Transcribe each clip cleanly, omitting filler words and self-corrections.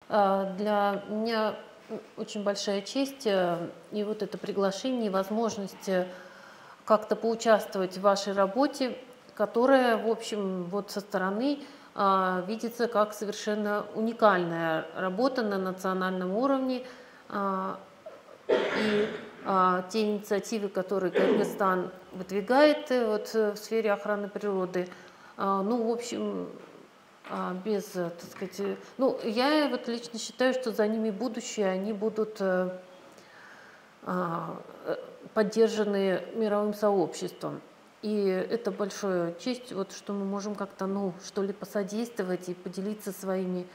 Для меня очень большая честь и вот это приглашение, и возможность как-то поучаствовать в вашей работе, которая, в общем, вот со стороны видится как совершенно уникальная работа на национальном уровне. И те инициативы, которые Кыргызстан выдвигает вот, в сфере охраны природы, ну, в общем, без, так сказать, ну, я вот лично считаю, что за ними будущее, они будут поддержаны мировым сообществом. И это большая честь, вот, что мы можем как-то, ну, что ли, посодействовать и поделиться своими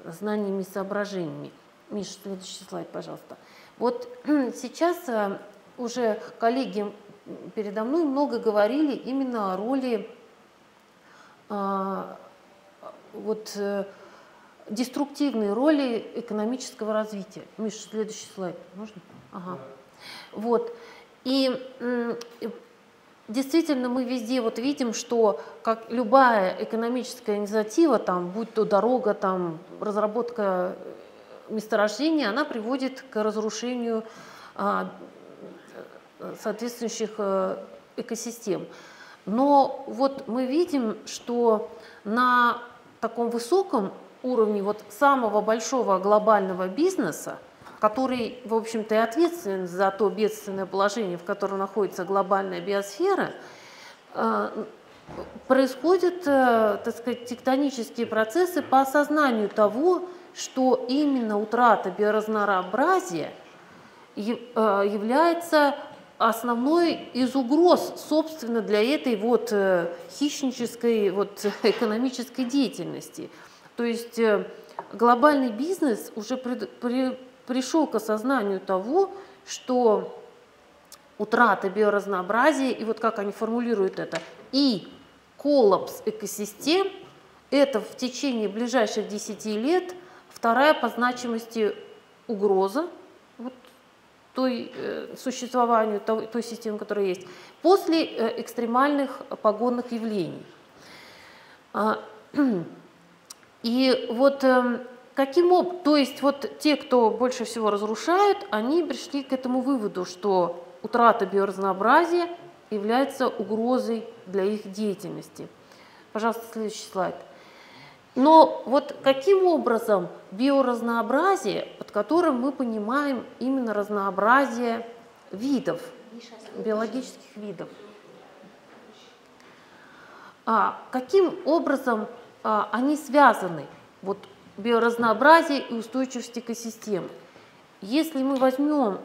знаниями и соображениями. Миша, следующий слайд, пожалуйста. Вот сейчас уже коллеги передо мной много говорили именно о роли вот, деструктивной роли экономического развития. Миша, следующий слайд. Можно? Ага. Вот. И действительно мы везде вот видим, что как любая экономическая инициатива, там, будь то дорога, там, разработка месторождения, она приводит к разрушению соответствующих экосистем. Но вот мы видим, что на таком высоком уровне вот самого большого глобального бизнеса, который, в общем-то, и ответственен за то бедственное положение, в котором находится глобальная биосфера, происходят, так сказать, тектонические процессы по осознанию того, что именно утрата биоразнообразия является основной из угроз, собственно, для этой вот хищнической вот экономической деятельности. То есть глобальный бизнес уже пришел к осознанию того, что утрата биоразнообразия, и вот как они формулируют это, и коллапс экосистем – это в течение ближайших 10 лет вторая по значимости угроза вот, существованию той системы, которая есть, после экстремальных погодных явлений. И вот то есть вот те, кто больше всего разрушают, они пришли к этому выводу, что утрата биоразнообразия является угрозой для их деятельности. Пожалуйста, следующий слайд. Но вот каким образом биоразнообразие, под которым мы понимаем именно разнообразие видов, биологических видов, каким образом они связаны, вот биоразнообразие и устойчивость экосистем? Если мы возьмем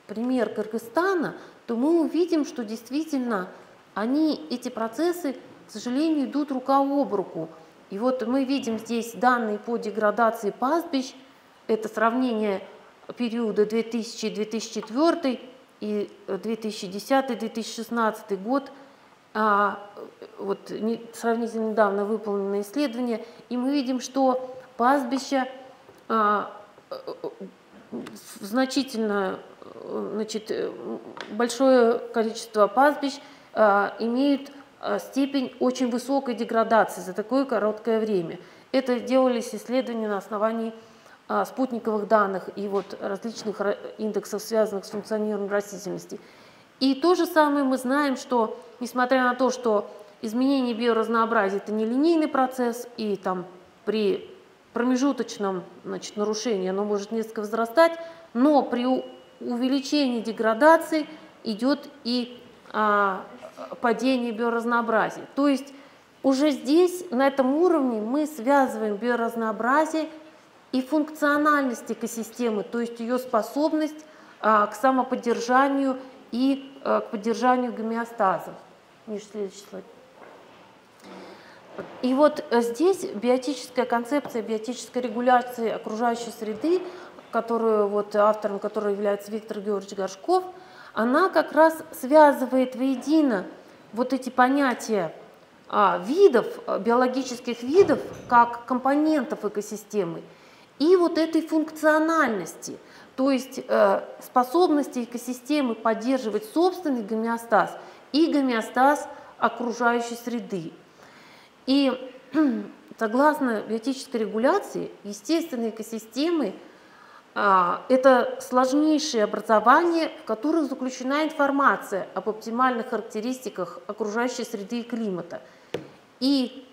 пример Кыргызстана, то мы увидим, что действительно эти процессы, к сожалению, идут рука об руку. И вот мы видим здесь данные по деградации пастбищ, это сравнение периода 2000-2004 и 2010-2016 год, вот сравнительно недавно выполненное исследование, и мы видим, что пастбища значительно, значит, большое количество пастбищ имеют степень очень высокой деградации за такое короткое время. Это делались исследования на основании спутниковых данных и вот различных индексов, связанных с функционированием растительности. И то же самое мы знаем, что несмотря на то, что изменение биоразнообразия – это не линейный процесс, и там при промежуточном, значит, нарушении оно может несколько возрастать, но при увеличении деградации идет и падение биоразнообразия. То есть уже здесь, на этом уровне, мы связываем биоразнообразие и функциональность экосистемы, то есть ее способность к самоподдержанию и к поддержанию гомеостаза. Миша, следующий слайд. И вот здесь биотическая концепция, биотической регуляции окружающей среды, автором которой является Виктор Георгиевич Горшков, она как раз связывает воедино вот эти понятия видов, биологических видов, как компонентов экосистемы, и вот этой функциональности, то есть способности экосистемы поддерживать собственный гомеостаз и гомеостаз окружающей среды. И согласно биотической регуляции, естественные экосистемы это сложнейшие образования, в которых заключена информация об оптимальных характеристиках окружающей среды и климата. И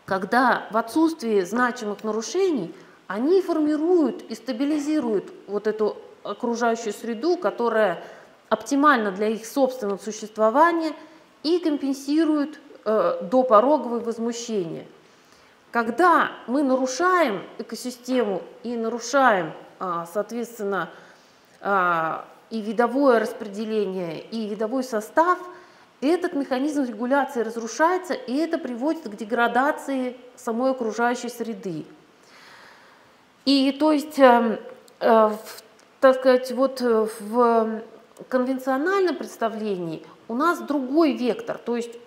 когда в отсутствии значимых нарушений они формируют и стабилизируют вот эту окружающую среду, которая оптимальна для их собственного существования и компенсируют допороговые возмущения. Когда мы нарушаем экосистему и нарушаем, соответственно, и видовое распределение, и видовой состав, этот механизм регуляции разрушается, и это приводит к деградации самой окружающей среды. И то есть, так сказать, вот в конвенциональном представлении у нас другой вектор, то есть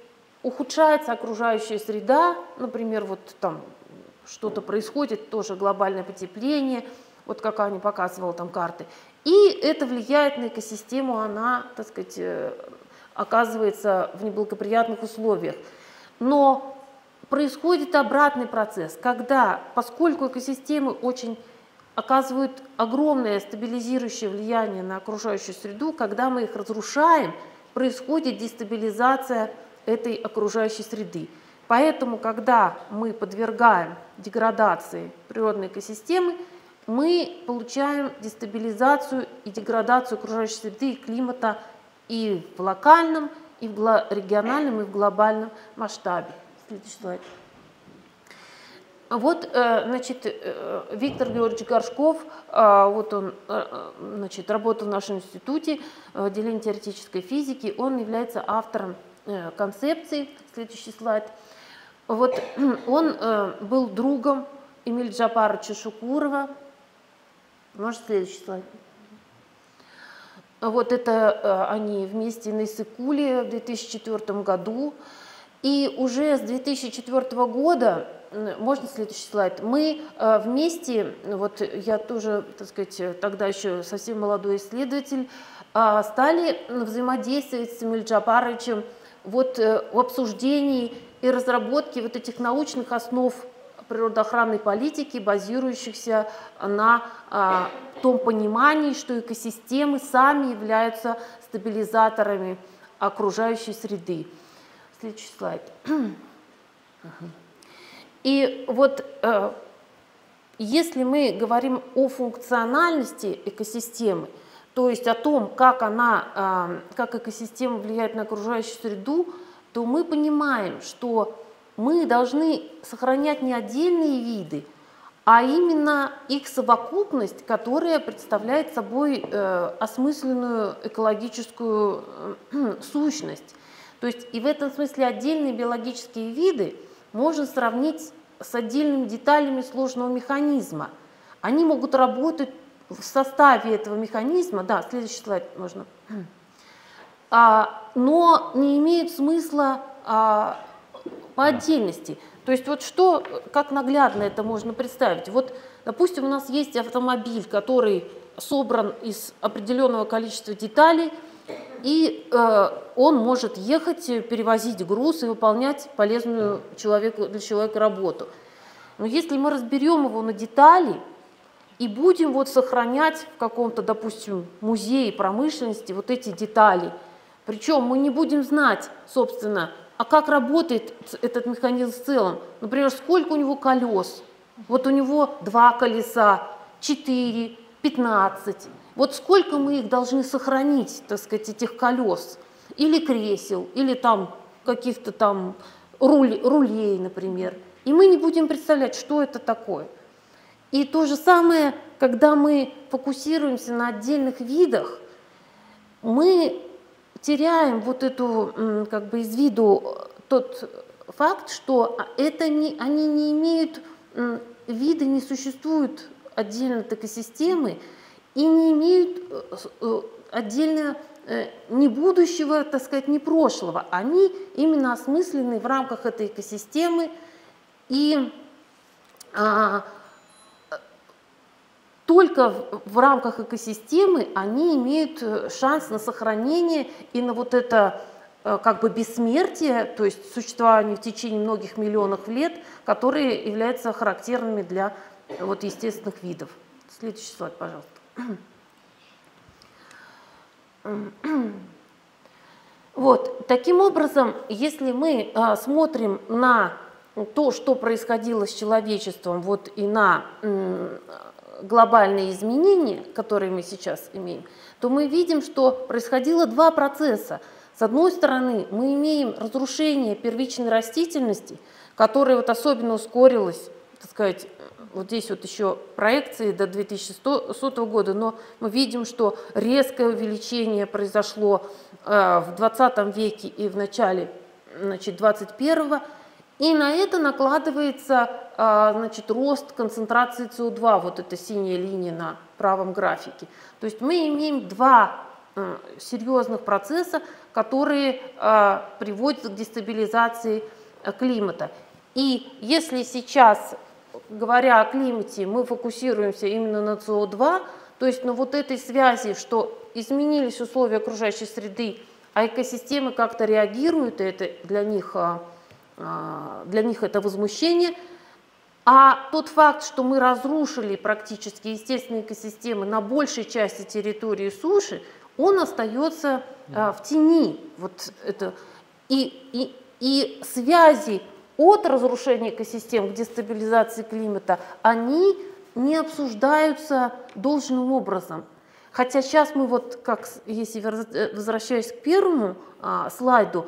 ухудшается окружающая среда, например, вот там что-то происходит, тоже глобальное потепление, вот как Аня показывала там карты, и это влияет на экосистему, она, так сказать, оказывается в неблагоприятных условиях. Но происходит обратный процесс, когда, поскольку экосистемы очень оказывают огромное стабилизирующее влияние на окружающую среду, когда мы их разрушаем, происходит дестабилизация этой окружающей среды. Поэтому, когда мы подвергаем деградации природной экосистемы, мы получаем дестабилизацию и деградацию окружающей среды и климата и в локальном, и в региональном, и в глобальном масштабе. Следующий слайд. Вот, значит, Виктор Георгиевич Горшков, вот он, значит, работал в нашем институте в отделении теоретической физики, он является автором концепции. Следующий слайд. Вот он был другом Эмиля Джапаровича Шукурова. Может, следующий слайд. Вот это они вместе на Иссык-Куле в 2004 году. И уже с 2004 года, можно следующий слайд, мы вместе, вот я тоже, так сказать, тогда еще совсем молодой исследователь, стали взаимодействовать с Эмилем Джапаровичем вот в обсуждении и разработке вот этих научных основ природоохранной политики, базирующихся на том понимании, что экосистемы сами являются стабилизаторами окружающей среды. Следующий слайд. И вот если мы говорим о функциональности экосистемы, то есть о том, как экосистема влияет на окружающую среду, то мы понимаем, что мы должны сохранять не отдельные виды, а именно их совокупность, которая представляет собой осмысленную экологическую сущность. То есть и в этом смысле отдельные биологические виды можно сравнить с отдельными деталями сложного механизма. Они могут работать в составе этого механизма, да, следующий слайд можно, но не имеют смысла по отдельности. То есть вот что, как наглядно это можно представить. Вот, допустим, у нас есть автомобиль, который собран из определенного количества деталей, и он может ехать, перевозить груз и выполнять полезную для человека работу. Но если мы разберем его на детали и будем вот сохранять в каком-то, допустим, музее промышленности вот эти детали, причем мы не будем знать, собственно, а как работает этот механизм в целом. Например, сколько у него колес. Вот у него 2 колеса, 4, 15. Вот сколько мы их должны сохранить, так сказать, этих колес, или кресел, или там каких-то там рулей, например. И мы не будем представлять, что это такое. И то же самое, когда мы фокусируемся на отдельных видах, мы теряем вот эту, как бы из виду тот факт, что они не имеют, виды не существуют отдельно от экосистемы, и не имеют отдельно ни будущего, так сказать, ни прошлого. Они именно осмыслены в рамках этой экосистемы, и только в рамках экосистемы они имеют шанс на сохранение и на вот это как бы бессмертия, то есть существования в течение многих миллионов лет, которые являются характерными для вот естественных видов. Следующий слайд, пожалуйста. Вот, таким образом, если мы смотрим на то, что происходило с человечеством, вот и на глобальные изменения, которые мы сейчас имеем, то мы видим, что происходило два процесса. С одной стороны, мы имеем разрушение первичной растительности, которая вот особенно ускорилась, так сказать, вот здесь вот еще проекции до 2100 года, но мы видим, что резкое увеличение произошло в 20 веке и в начале, значит, 21-го, и на это накладывается, значит, рост концентрации СО2, вот эта синяя линия на правом графике. То есть мы имеем два серьезных процесса, которые приводят к дестабилизации климата. И если сейчас, говоря о климате, мы фокусируемся именно на СО2, то есть на вот этой связи, что изменились условия окружающей среды, а экосистемы как-то реагируют, и это для них это возмущение, а тот факт, что мы разрушили практически естественные экосистемы на большей части территории суши, он остается в тени. Вот это. И связи от разрушения экосистем к дестабилизации климата, они не обсуждаются должным образом. Хотя сейчас мы вот, как если возвращаясь к первому слайду,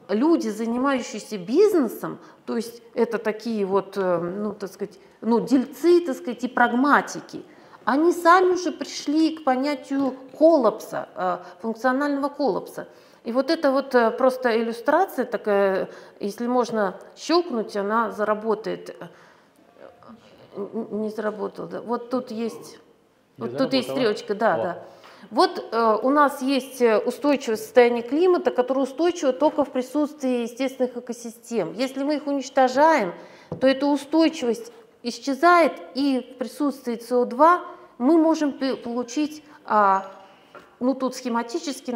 люди, занимающиеся бизнесом, то есть это такие вот, ну, так сказать, ну, дельцы, так сказать, и прагматики, они сами уже пришли к понятию коллапса, функционального коллапса. И вот это вот просто иллюстрация такая, если можно щелкнуть, она заработает. Не заработала, да. Вот тут есть, вот тут есть стрелочка, да, да. Вот у нас есть устойчивое состояние климата, которое устойчиво только в присутствии естественных экосистем. Если мы их уничтожаем, то эта устойчивость исчезает, и в присутствии СО2 мы можем получить, ну тут схематически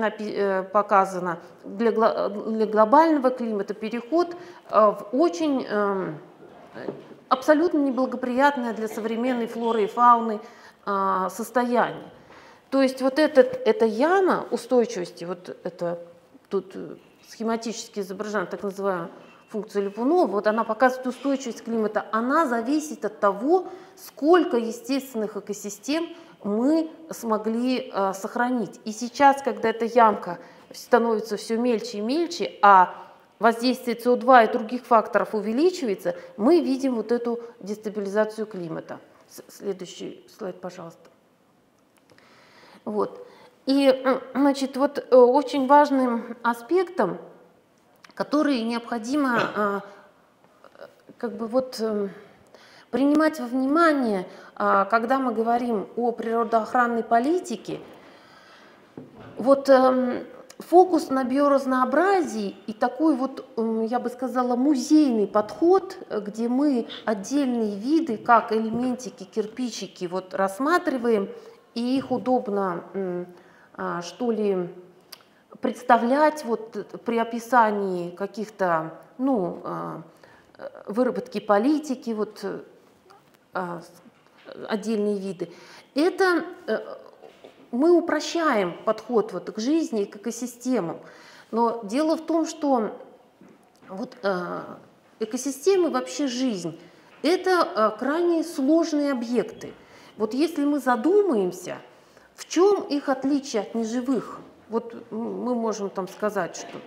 показано, для глобального климата переход в очень абсолютно неблагоприятное для современной флоры и фауны состояние. То есть вот эта яма устойчивости, вот это тут схематически изображена так называемая функция Липунова, вот она показывает устойчивость климата, она зависит от того, сколько естественных экосистем мы смогли сохранить. И сейчас, когда эта ямка становится все мельче и мельче, а воздействие СО2 и других факторов увеличивается, мы видим вот эту дестабилизацию климата. Следующий слайд, пожалуйста. Вот. И, значит, вот очень важным аспектом, который необходимо как бы вот принимать во внимание, когда мы говорим о природоохранной политике, вот фокус на биоразнообразии и такой вот, я бы сказала, музейный подход, где мы отдельные виды, как элементики, кирпичики, вот рассматриваем, и их удобно, что ли, представлять вот при описании каких-то, ну, выработки политики, вот отдельные виды. Это мы упрощаем подход вот к жизни и к экосистемам. Но дело в том, что вот экосистемы, вообще жизнь, это крайне сложные объекты. Вот если мы задумаемся, в чем их отличие от неживых, вот мы можем там сказать, что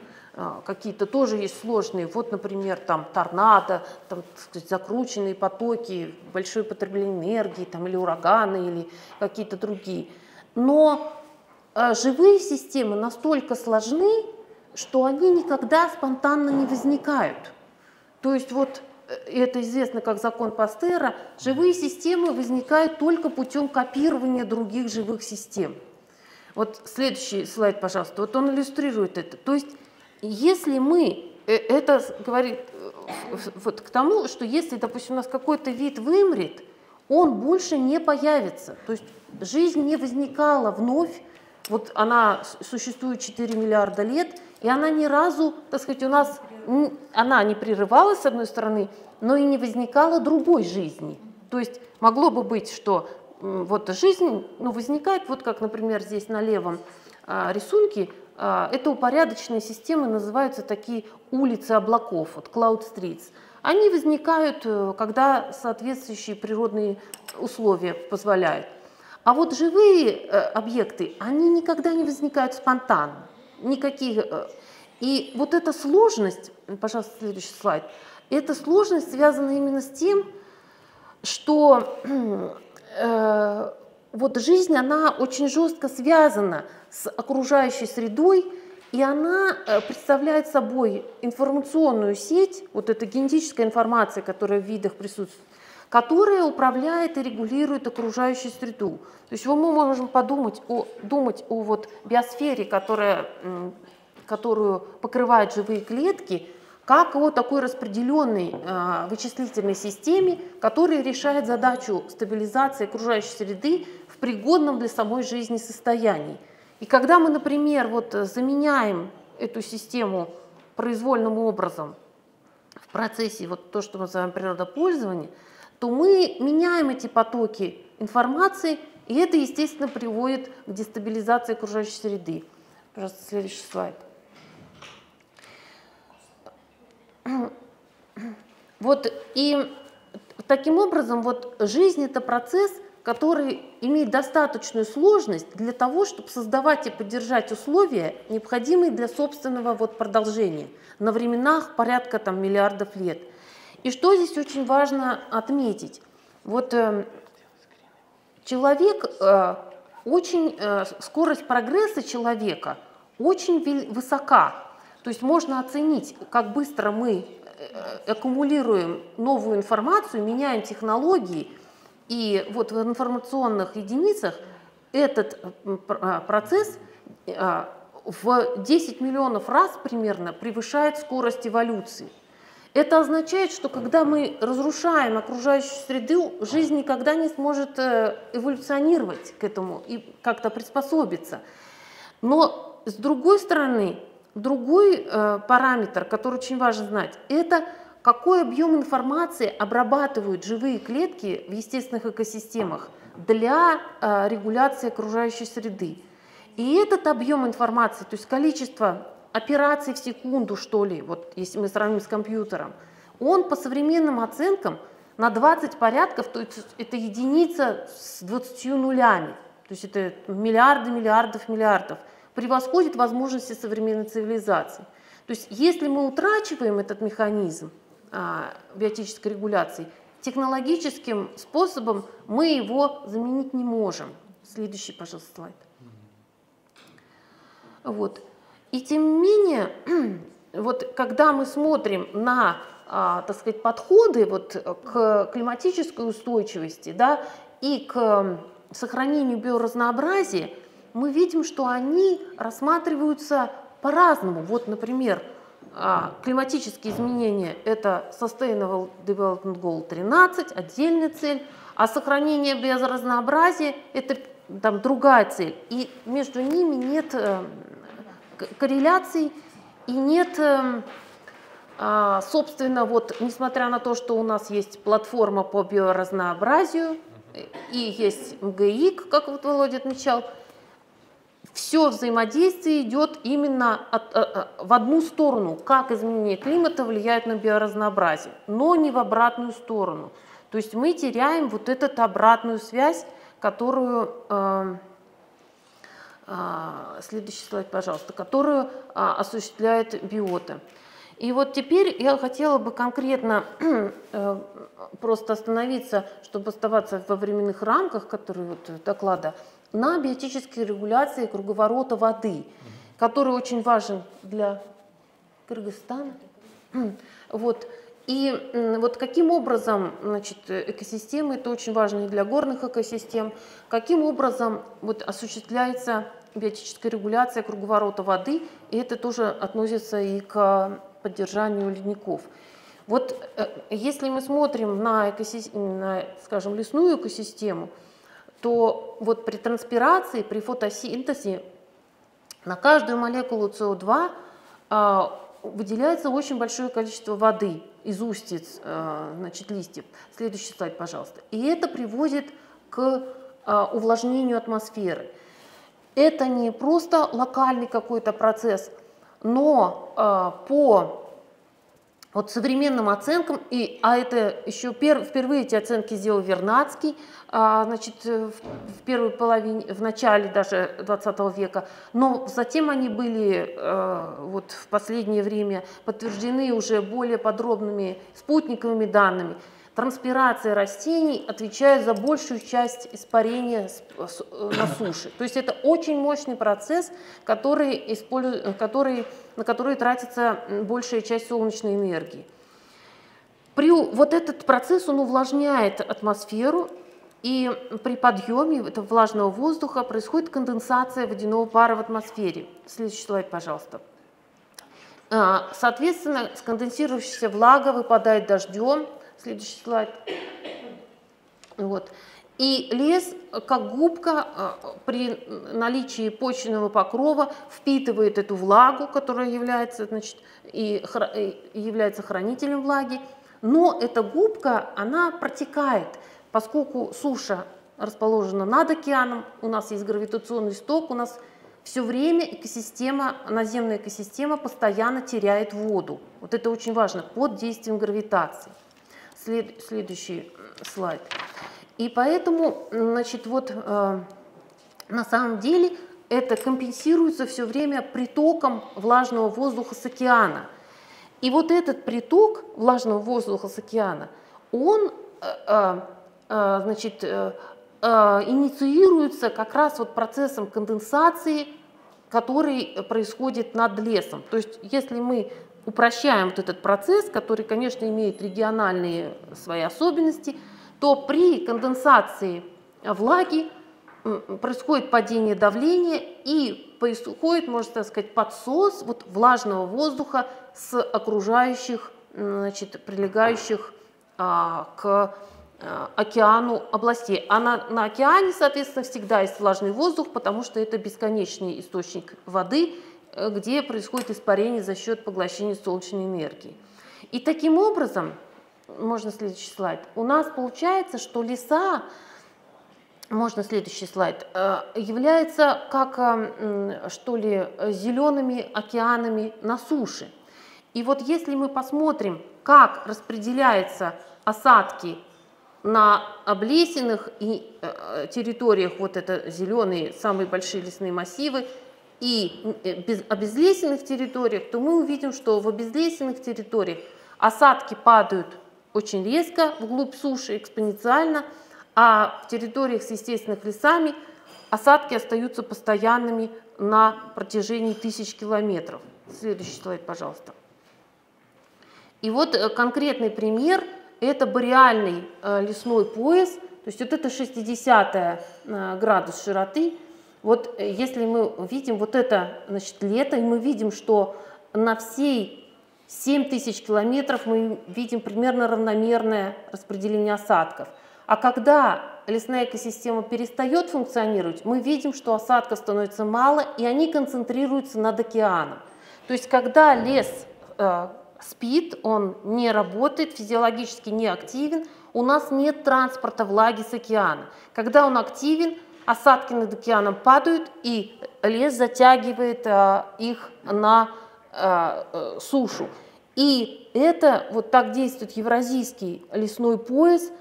какие-то тоже есть сложные, вот, например, там торнадо, там, так сказать, закрученные потоки, большое потребление энергии, там, или ураганы, или какие-то другие. Но живые системы настолько сложны, что они никогда спонтанно не возникают. То есть вот это известно как закон Пастера, живые системы возникают только путем копирования других живых систем. Вот следующий слайд, пожалуйста, вот он иллюстрирует это. То есть если мы, это говорит вот к тому, что если, допустим, у нас какой-то вид вымрет, он больше не появится. То есть жизнь не возникала вновь, вот она существует 4 миллиарда лет, И она ни разу, так сказать, у нас, она не прерывалась с одной стороны, но и не возникало другой жизни. То есть могло бы быть, что вот жизнь возникает, вот как, например, здесь на левом рисунке, это упорядоченные системы, называются такие улицы облаков, вот cloud streets. Они возникают, когда соответствующие природные условия позволяют. А вот живые объекты, они никогда не возникают спонтанно. Никаких. И вот эта сложность, пожалуйста, следующий слайд, эта сложность связана именно с тем, что вот жизнь, она очень жестко связана с окружающей средой, и она представляет собой информационную сеть, вот эта генетическая информация, которая в видах присутствует, которая управляет и регулирует окружающую среду. То есть мы можем думать о вот биосфере, которую покрывают живые клетки, как о такой распределенной вычислительной системе, которая решает задачу стабилизации окружающей среды в пригодном для самой жизни состоянии. И когда мы, например, вот заменяем эту систему произвольным образом в процессе вот то, что мы называем природопользование, то мы меняем эти потоки информации, и это, естественно, приводит к дестабилизации окружающей среды. Пожалуйста, следующий слайд. Вот и таким образом вот жизнь — это процесс, который имеет достаточную сложность для того, чтобы создавать и поддержать условия, необходимые для собственного вот продолжения на временах порядка миллиардов лет. И что здесь очень важно отметить? Вот скорость прогресса человека очень высока. То есть можно оценить, как быстро мы аккумулируем новую информацию, меняем технологии, и вот в информационных единицах этот процесс в 10 миллионов раз примерно превышает скорость эволюции. Это означает, что когда мы разрушаем окружающую среду, жизнь никогда не сможет эволюционировать к этому и как-то приспособиться. Но с другой стороны, другой параметр, который очень важно знать, это какой объем информации обрабатывают живые клетки в естественных экосистемах для регуляции окружающей среды. И этот объем информации, то есть количество операций в секунду, что ли, вот если мы сравним с компьютером, он по современным оценкам на 20 порядков, то есть это единица с 20 нулями, то есть это миллиарды, миллиардов, превосходит возможности современной цивилизации. То есть если мы утрачиваем этот механизм биотической регуляции, технологическим способом мы его заменить не можем. Следующий, пожалуйста, слайд. Вот. И тем не менее, вот, когда мы смотрим на, так сказать, подходы вот, к климатической устойчивости, да, и к сохранению биоразнообразия, мы видим, что они рассматриваются по-разному. Вот, например, климатические изменения – это Sustainable Development Goal 13, отдельная цель, а сохранение биоразнообразия – это другая цель. И между ними нет корреляций и нет, собственно, вот, несмотря на то, что у нас есть платформа по биоразнообразию и есть МГИК, как вот Володя отмечал, все взаимодействие идет именно в одну сторону, как изменение климата влияет на биоразнообразие, но не в обратную сторону. То есть мы теряем вот эту обратную связь, которую, следующий слайд, пожалуйста, которую осуществляет биота. И вот теперь я хотела бы конкретно просто остановиться, чтобы оставаться во временных рамках, которые вот доклада, на биотической регуляции круговорота воды, который очень важен для Кыргызстана. Вот. И вот каким образом, значит, экосистемы, это очень важно и для горных экосистем, каким образом вот осуществляется биотическая регуляция круговорота воды, и это тоже относится и к поддержанию ледников. Вот если мы смотрим на, скажем, лесную экосистему, то вот при транспирации, при фотосинтезе на каждую молекулу СО2 выделяется очень большое количество воды из устиц, значит, листьев. Следующий слайд, пожалуйста. И это приводит к увлажнению атмосферы. Это не просто локальный какой-то процесс, но по вот современным оценкам, это еще впервые эти оценки сделал Вернадский, значит, в первой половине, в начале даже 20 века, но затем они были вот в последнее время подтверждены уже более подробными спутниковыми данными. Транспирация растений отвечает за большую часть испарения на суше. То есть это очень мощный процесс, на который тратится большая часть солнечной энергии. Вот этот процесс, он увлажняет атмосферу, и при подъеме этого влажного воздуха происходит конденсация водяного пара в атмосфере. Следующий слайд, пожалуйста. Соответственно, сконденсирующаяся влага выпадает дождем. Следующий слайд. Вот. И лес, как губка, при наличии почвенного покрова впитывает эту влагу, которая является, значит, является хранителем влаги. Но эта губка, она протекает, поскольку суша расположена над океаном, у нас есть гравитационный сток, у нас все время наземная экосистема постоянно теряет воду. Вот это очень важно, под действием гравитации. Следующий слайд. И поэтому, значит, вот на самом деле это компенсируется все время притоком влажного воздуха с океана. И вот этот приток влажного воздуха с океана, он, значит, инициируется как раз вот процессом конденсации, который происходит над лесом. То есть если мы упрощаем вот этот процесс, который, конечно, имеет региональные свои особенности, то при конденсации влаги происходит падение давления и происходит, можно так сказать, подсос вот влажного воздуха с окружающих, значит, прилегающих к океану областей. А на океане, соответственно, всегда есть влажный воздух, потому что это бесконечный источник воды, где происходит испарение за счет поглощения солнечной энергии. И таким образом, можно следующий слайд, у нас получается, что леса, можно следующий слайд, являются как, что ли, зелеными океанами на суше. И вот если мы посмотрим, как распределяются осадки на облесенных территориях, вот это зеленые, самые большие лесные массивы, и обезлесенных территориях, то мы увидим, что в обезлесенных территориях осадки падают очень резко вглубь суши, экспоненциально, а в территориях с естественными лесами осадки остаются постоянными на протяжении тысяч километров. Следующий слайд, пожалуйста. И вот конкретный пример – это бореальный лесной пояс, то есть вот это 60 градус широты. Вот если мы видим вот это, значит, лето, и мы видим, что на всей 7000 километров мы видим примерно равномерное распределение осадков. А когда лесная экосистема перестает функционировать, мы видим, что осадков становится мало, и они концентрируются над океаном. То есть когда лес спит, он не работает, физиологически не активен, у нас нет транспорта влаги с океана. Когда он активен, осадки над океаном падают, и лес затягивает их на сушу. И это вот так действует евразийский лесной пояс.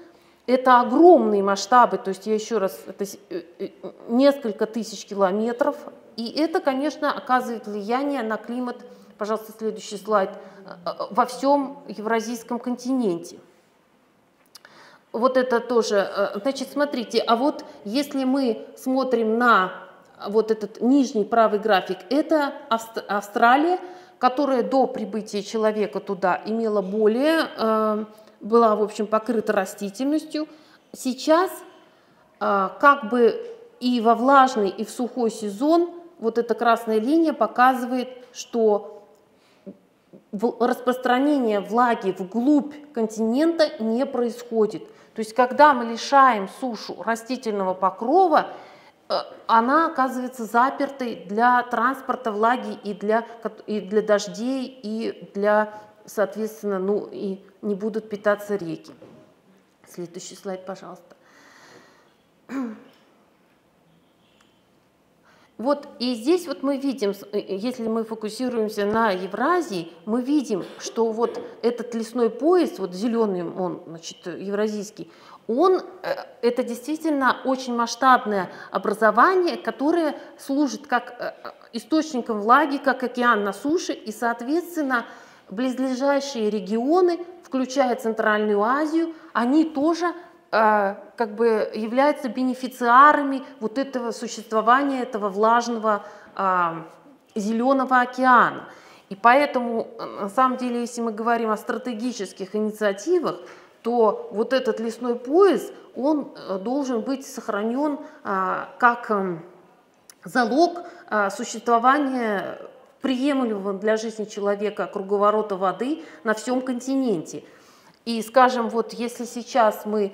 Это огромные масштабы, то есть я еще раз, это несколько тысяч километров. И это, конечно, оказывает влияние на климат, пожалуйста, следующий слайд, во всем евразийском континенте. Вот это тоже, значит, смотрите, а вот если мы смотрим на вот этот нижний правый график, это Австралия, которая до прибытия человека туда имела была, в общем, покрыта растительностью. Сейчас как бы и во влажный, и в сухой сезон вот эта красная линия показывает, что распространение влаги вглубь континента не происходит. То есть когда мы лишаем сушу растительного покрова, она оказывается запертой для транспорта влаги и для дождей, и для, соответственно, ну и не будут питаться реки. Следующий слайд, пожалуйста. Вот и здесь вот мы видим, если мы фокусируемся на Евразии, мы видим, что вот этот лесной пояс, вот зеленый он, значит, евразийский, это действительно очень масштабное образование, которое служит как источником влаги, как океан на суше, и, соответственно, близлежащие регионы, включая Центральную Азию, они тоже как бы являются бенефициарами вот этого существования, этого влажного зеленого океана. И поэтому, на самом деле, если мы говорим о стратегических инициативах, то вот этот лесной пояс, он должен быть сохранен как залог существования приемлемого для жизни человека круговорота воды на всем континенте. И, скажем, вот если сейчас мы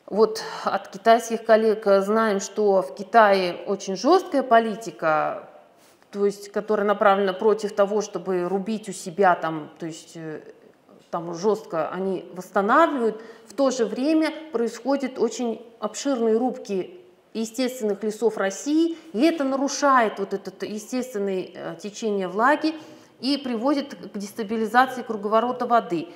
вот от китайских коллег знаем, что в Китае очень жесткая политика, то есть, которая направлена против того, чтобы рубить у себя там, то есть там жестко они восстанавливают, в то же время происходят очень обширные рубки естественных лесов России, и это нарушает вот это естественное течение влаги и приводит к дестабилизации круговорота воды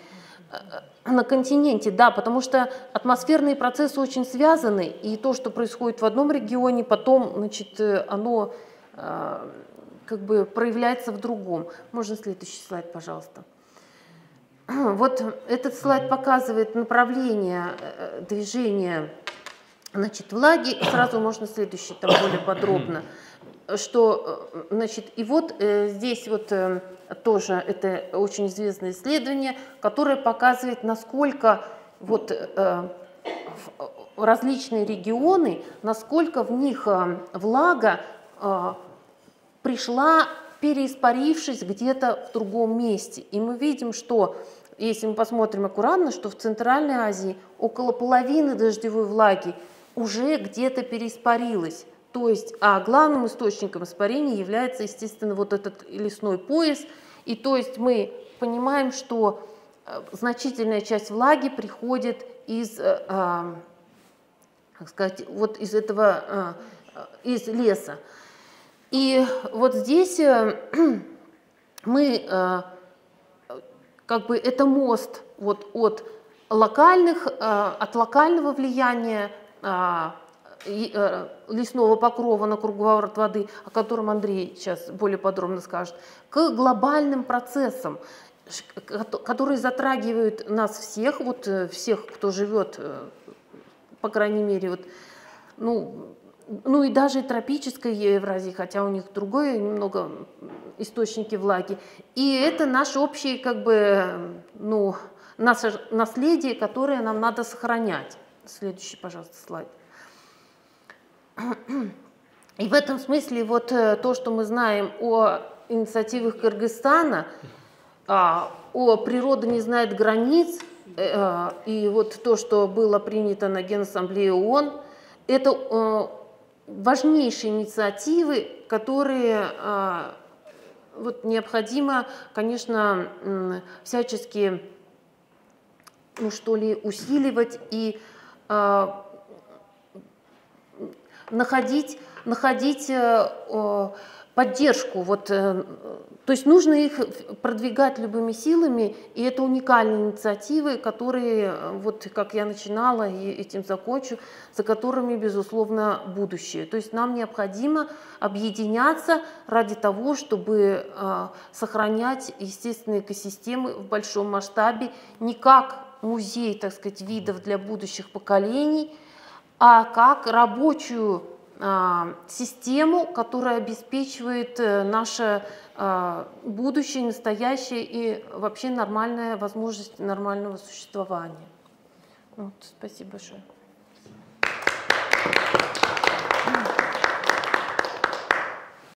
на континенте, да, потому что атмосферные процессы очень связаны, и то, что происходит в одном регионе, потом, значит, оно как бы проявляется в другом. Можно следующий слайд, пожалуйста. Вот этот слайд показывает направление движения, значит, влаги. Сразу можно следующий, там более подробно. Что, значит, и вот здесь вот тоже это очень известное исследование, которое показывает, насколько вот различные регионы, насколько в них влага пришла, переиспарившись где-то в другом месте. И мы видим, что, если мы посмотрим аккуратно, что в Центральной Азии около половины дождевой влаги уже где-то переиспарилась. То есть, а главным источником испарения является, естественно, вот этот лесной пояс. И то есть мы понимаем, что значительная часть влаги приходит из, как сказать, вот из этого, из леса. И вот здесь мы, как бы, это мост вот от локального влияния лесного покрова на круговорот воды, о котором Андрей сейчас более подробно скажет, к глобальным процессам, которые затрагивают нас всех, вот всех, кто живет, по крайней мере, вот, ну и даже и тропической Евразии, хотя у них другое немного источники влаги. И это наше общее, как бы, ну, наше наследие, которое нам надо сохранять. Следующий, пожалуйста, слайд. И в этом смысле вот то, что мы знаем о инициативах Кыргызстана, о природа не знает границ, и вот то, что было принято на Генассамблее ООН, это важнейшие инициативы, которые вот необходимо, конечно, всячески, ну что ли, усиливать и находить поддержку. Вот, то есть нужно их продвигать любыми силами, и это уникальные инициативы, которые, вот как я начинала и этим закончу, за которыми, безусловно, будущее. То есть нам необходимо объединяться ради того, чтобы сохранять естественные экосистемы в большом масштабе, не как музей, так сказать, видов для будущих поколений, а как рабочую систему, которая обеспечивает наше будущее, настоящее и вообще нормальная возможность нормального существования. Вот, спасибо большое.